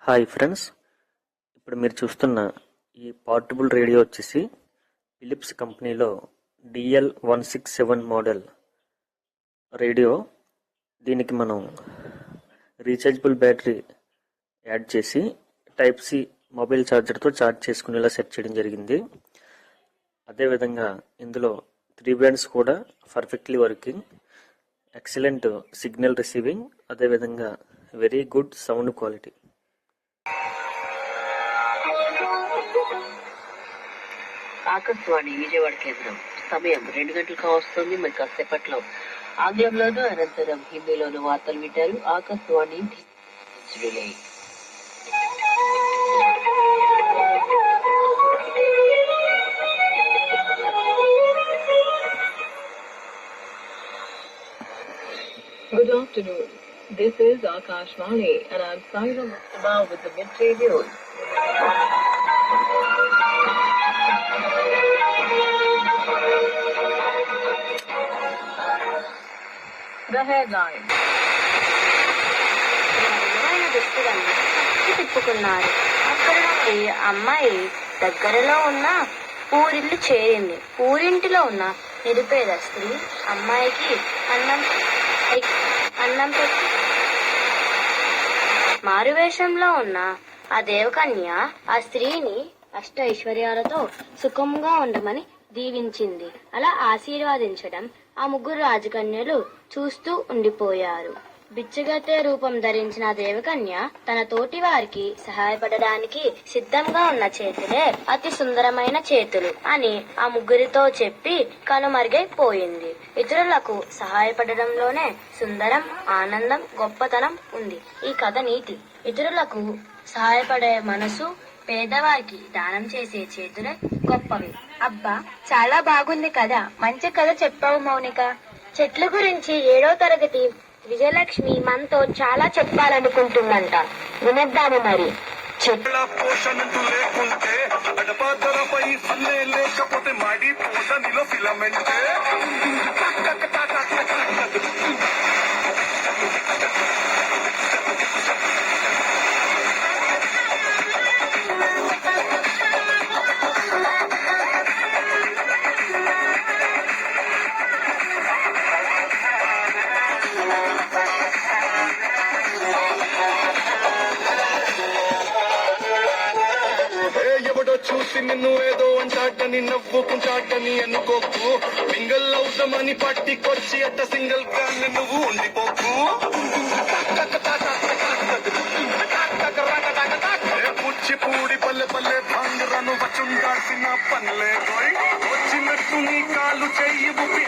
Hi friends, ఇప్పుడు మీరు చూస్తున్న ఈ పోర్టబుల్ రేడియో వచ్చేసి ఫిలిప్స్ కంపెనీలో DL167 మోడల్ రేడియో. దీనికి మనం రీఛార్జబుల్ బ్యాటరీ యాడ్ చేసి టైప్ సి మొబైల్ ఛార్జర్తో ఛార్జ్ చేసుకునేలా సెట్ చేయడం జరిగింది. అదేవిధంగా ఇందులో 3 బ్యాండ్స్ కూడా perfectly working, excellent signal receiving, అదేవిధంగా very good sound quality. Akashvani Vijayawada కేంద్రం సమయం 2 గంటలు కావస్తుంది. మరి కాసేపట్లో ఆంగ్లంలోను అనంతరం హిందీలోను వార్తలు వింటారు. Akashvani relay. Good afternoon. This is Akashvani and I'm Saira Mustafa with the midday news. The headline. దుస్తులను తిప్పుకున్నారు. అక్కడి నుండి అమ్మాయి దగ్గరలో ఉన్న ఊరిల్లు చేరింది. ఊరింటిలో ఉన్న నిరుపేద స్త్రీ అమ్మాయికి అన్నం పెట్టి మారువేషంలో ఉన్న ఆ దేవకన్య ఆ స్త్రీని అష్ట ఐశ్వర్యాలతో సుఖంగా ఉండమని దీవించింది. అలా ఆశీర్వాదించడం ఆ ముగ్గురు రాజకన్యలు చూస్తూ ఉండిపోయారు. బిచ్చగట్టే రూపం ధరించిన దేవకన్య తన తోటి వారికి సహాయపడడానికి సిద్ధంగా ఉన్న చేతులే అతి సుందరమైన చేతులు అని ఆ ముగ్గురితో చెప్పి కనుమరుగైపోయింది. ఇతరులకు సహాయపడడంలోనే సుందరం, ఆనందం, గొప్పతనం ఉంది. ఈ కథ నీతి. ఇతరులకు సహాయపడే మనసు, పేదవారికి దానం చేసే చేతులే గొప్పవి. అబ్బా, చాలా బాగుంది కదా. మంచి కథ చెప్పావు మౌనిక. చెట్ల గురించి 7వ తరగతి విజయలక్ష్మి మనతో చాలా చెప్పాలనుకుంటుందంట. వినేద్దాము మరి. చెట్ల పోషణంటూ లేకుంటే అడపాదలపై సన్నే లేకపోతే మాడి పోషణలో ఫిలమెంటే చూసి నిన్ను ఏదో అంటాడని నవ్వుకుంటాడని అనుకోకు. మింగల్ అవుతామని పట్టికొచ్చి అట్ట సింగిల్ గా నువ్వు ఉండిపోకు. పుచ్చిపూడి పల్లె పల్లె భాంగరను వచ్చుండాల్సిన పనులే వచ్చినట్టు నీ కాలు చెయ్యి ఊపి